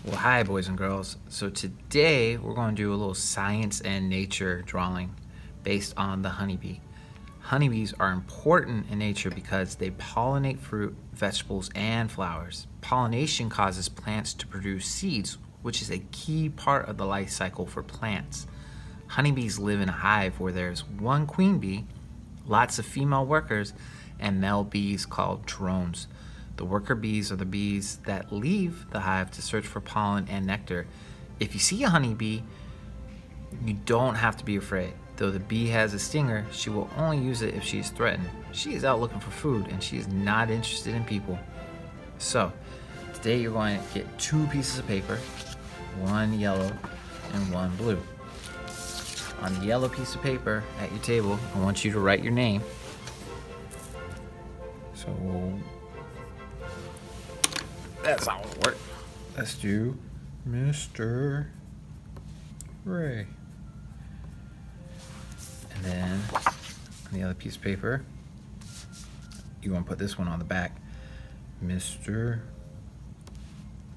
Well, hi, boys and girls. So today we're going to do a little science and nature drawing based on the honeybee. Honeybees are important in nature because they pollinate fruit, vegetables, and flowers. Pollination causes plants to produce seeds, which is a key part of the life cycle for plants. Honeybees live in a hive where there's one queen bee, lots of female workers, and male bees called drones. The worker bees are the bees that leave the hive to search for pollen and nectar. If you see a honeybee, you don't have to be afraid. Though the bee has a stinger, she will only use it if she is threatened. She is out looking for food and she is not interested in people. So, today you're going to get 2 pieces of paper, one yellow and one blue. On the yellow piece of paper at your table, I want you to write your name. So, that's how it'll work. Let's do Mr. Ray. And then on the other piece of paper, you want to put this one on the back. Mr.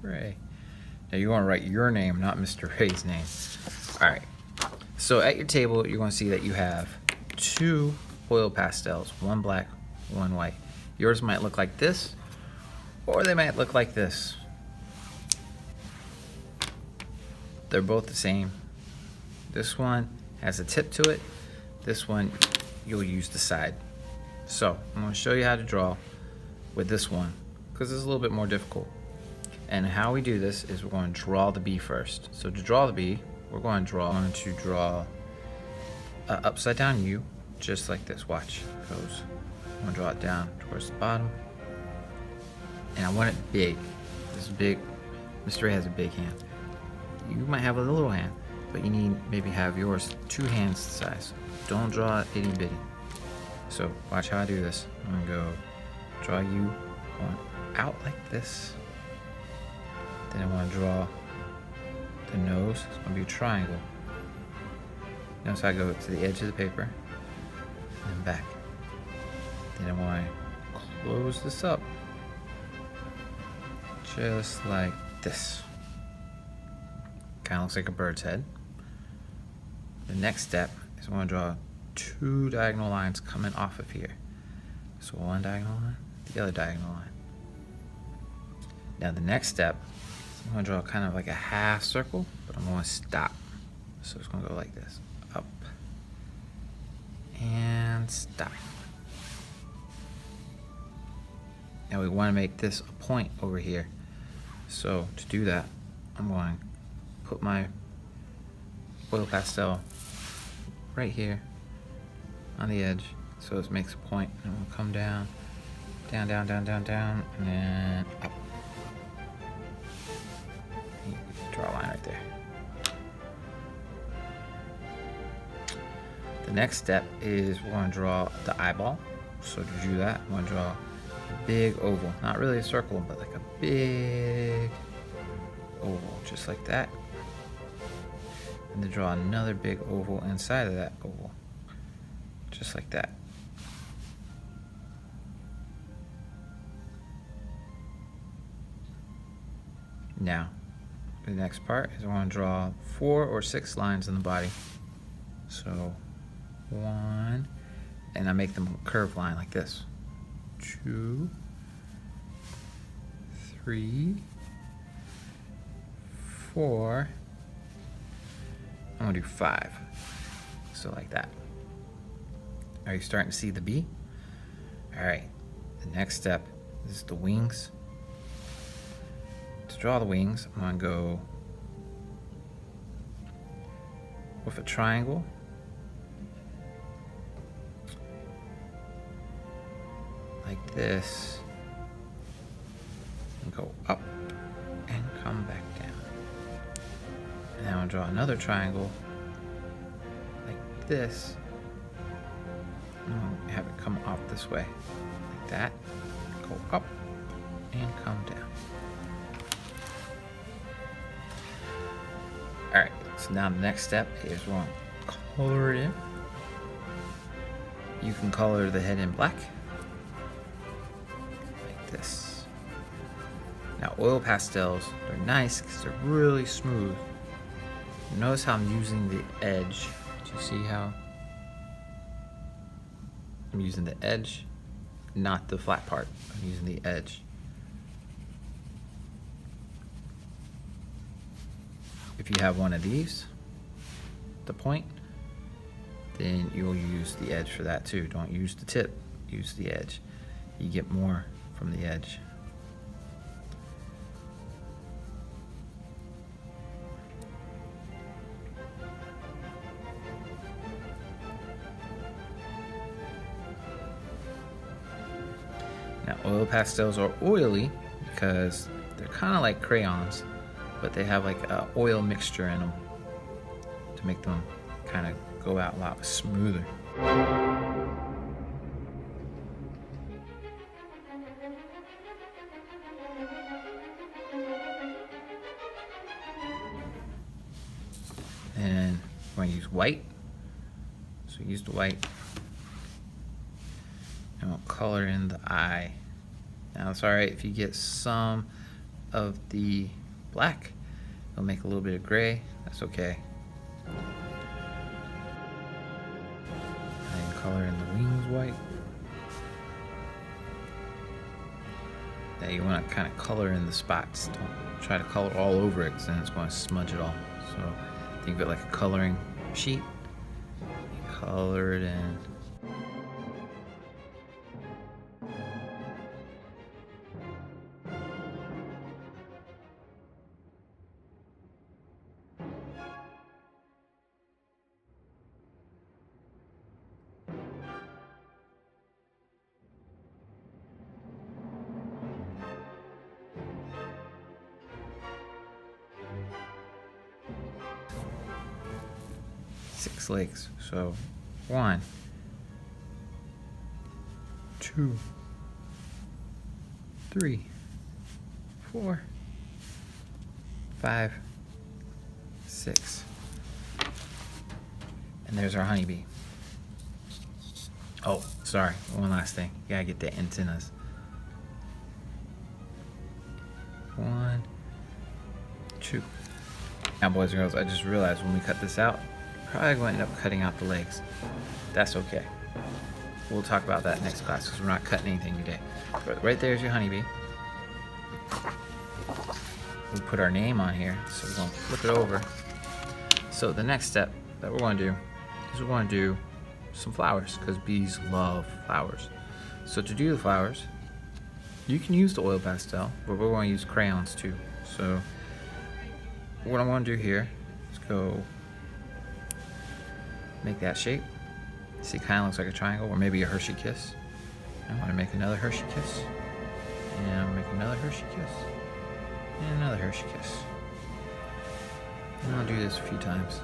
Ray. Now you want to write your name, not Mr. Ray's name. Alright. So at your table, you're going to see that you have 2 oil pastels, one black, one white. Yours might look like this, or they might look like this. They're both the same. This one has a tip to it. This one, you'll use the side. So I'm going to show you how to draw with this one because it's a little bit more difficult. And how we do this is we're going to draw the bee first. So to draw the bee, we're going to draw an upside down U, just like this. Watch, it goes. I'm going to draw it down towards the bottom. And I want it big. This is big. Mr. Ray has a big hand. You might have a little hand, but you need maybe have yours 2 hands size. Don't draw it itty bitty. So watch how I do this. I'm gonna go draw you going out like this. Then I want to draw the nose. It's gonna be a triangle. Notice I go to the edge of the paper and then back. Then I want to close this up. Just like this. Kind of looks like a bird's head. The next step is I want to draw 2 diagonal lines coming off of here. So one diagonal line, the other diagonal line. Now the next step, I'm going to draw kind of like a half circle, but I'm going to stop. So it's going to go like this. Up. And stop. Now we want to make this a point over here. So to do that, I'm going to put my oil pastel right here on the edge so it makes a point. And we'll come down, down, down, down, down, down, and then up. You can draw a line right there. The next step is we're going to draw the eyeball. So to do that, I'm going to draw a big oval. Not really a circle, but like a big oval, just like that. And then draw another big oval inside of that oval, just like that. Now, the next part is I want to draw 4 or 6 lines in the body. So 1, and I make them a curved line like this. 2, 3, 4. I'm gonna do 5. So like that. Are you starting to see the bee? All right. The next step is the wings. To draw the wings, I'm gonna go with a triangle. Like this. And go up and come back down. And now I'm gonna draw another triangle like this. And I'm gonna have it come off this way, like that. Go up and come down. All right, so now the next step is we're gonna color it in. You can color the head in black, like this. Now oil pastels, they're nice because they're really smooth. Notice how I'm using the edge. Do you see how I'm using the edge, not the flat part? I'm using the edge. If you have one of these, the point, then you'll use the edge for that too. Don't use the tip, use the edge. You get more from the edge. Now oil pastels are oily because they're kind of like crayons, but they have like an oil mixture in them to make them kind of go out a lot smoother. And we're going to use white. So use the white. And we'll color in the eye. Now it's alright if you get some of the black. It'll make a little bit of gray. That's okay. And color in the wings white. Now you want to kind of color in the spots. Don't try to color all over it because then it's going to smudge it all. So think of it like a coloring sheet. You color it in. Six legs. So 1, 2, 3, 4, 5, 6. And there's our honeybee. Oh, sorry. One last thing. You gotta get the antennas. 1, 2. Now, boys and girls, I just realized when we cut this out, probably going to end up cutting out the legs. That's okay. We'll talk about that next class because we're not cutting anything today. But right there's your honeybee. We put our name on here, so we're going to flip it over. So the next step that we're going to do is we're going to do some flowers because bees love flowers. So to do the flowers, you can use the oil pastel, but we're going to use crayons too. So what I want to do here is go make that shape. See, it kind of looks like a triangle or maybe a Hershey kiss. I want to make another Hershey kiss. And I'll make another Hershey kiss. And another Hershey kiss. And I'll do this a few times.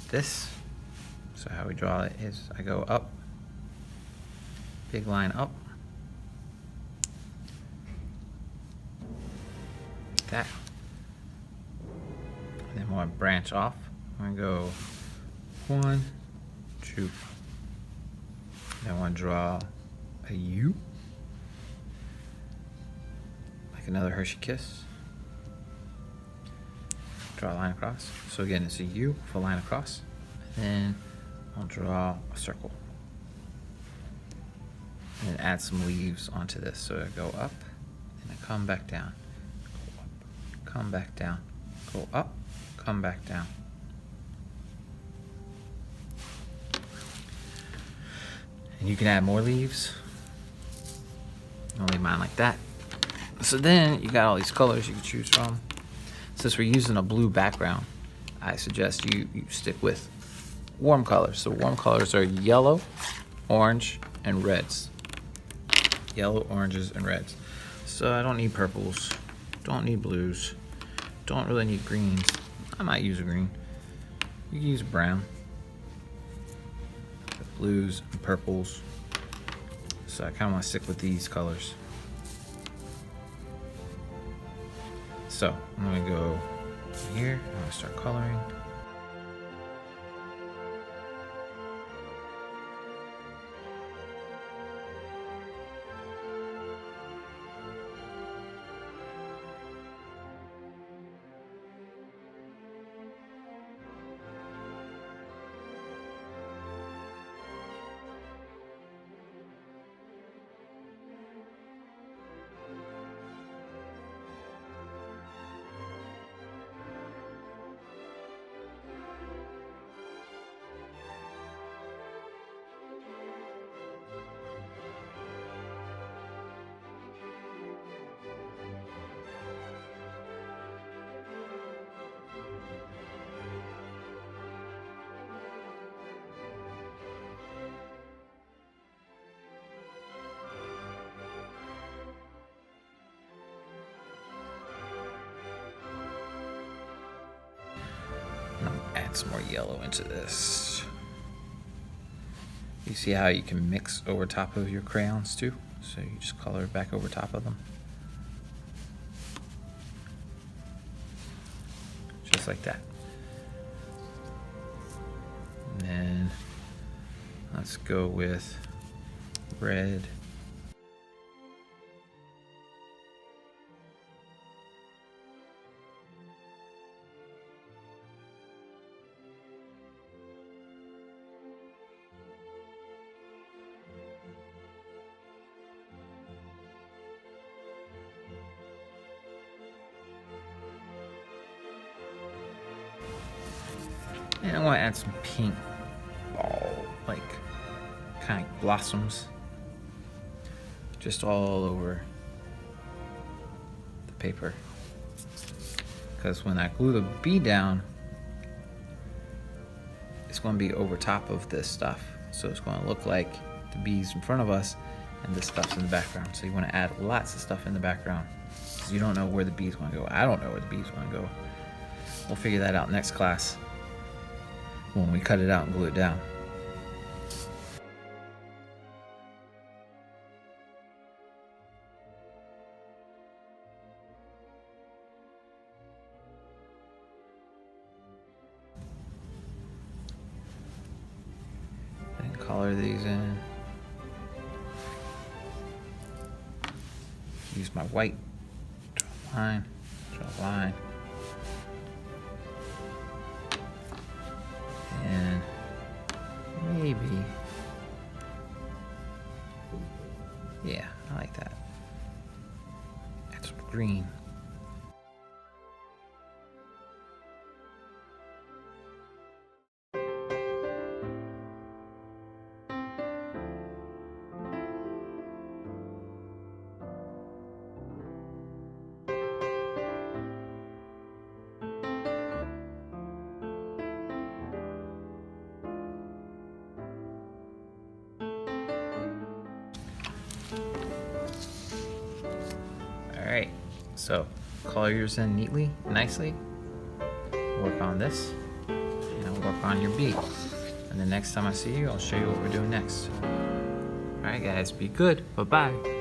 This, so how we draw it is I go up, big line up, like that, and then we'll branch off. I'm gonna go 1, 2, then I want to draw a U, like another Hershey kiss. Draw a line across. So again, it's a U with a line across. And then I'll draw a circle. And add some leaves onto this. So I go up, and I come back down. Go up, come back down. Go up, come back down. And you can add more leaves. I'll leave mine like that. So then you got all these colors you can choose from. Since we're using a blue background, I suggest you stick with warm colors. So warm colors are yellow, orange, and reds. Yellow, oranges, and reds. So I don't need purples, don't need blues, don't really need greens. I might use a green. You can use brown. blues and purples. So I kind of want to stick with these colors. So I'm going to go here. I'm going to start coloring. Add some more yellow into this. You see how you can mix over top of your crayons too? So you just color it back over top of them. Just like that. And then let's go with red. And I want to add some pink ball, like kind of blossoms, just all over the paper. Because when I glue the bee down, it's going to be over top of this stuff. So it's going to look like the bees in front of us and this stuff's in the background. So you want to add lots of stuff in the background because you don't know where the bees want to go. I don't know where the bees want to go. We'll figure that out next class when we cut it out and glue it down. And color these in. Use my white, draw a line, draw a line. And maybe, yeah, I like that. Add some green. Alright, so color yours in neatly, nicely. Work on this, and I'll work on your bee. And the next time I see you, I'll show you what we're doing next. Alright guys, be good. Bye-bye.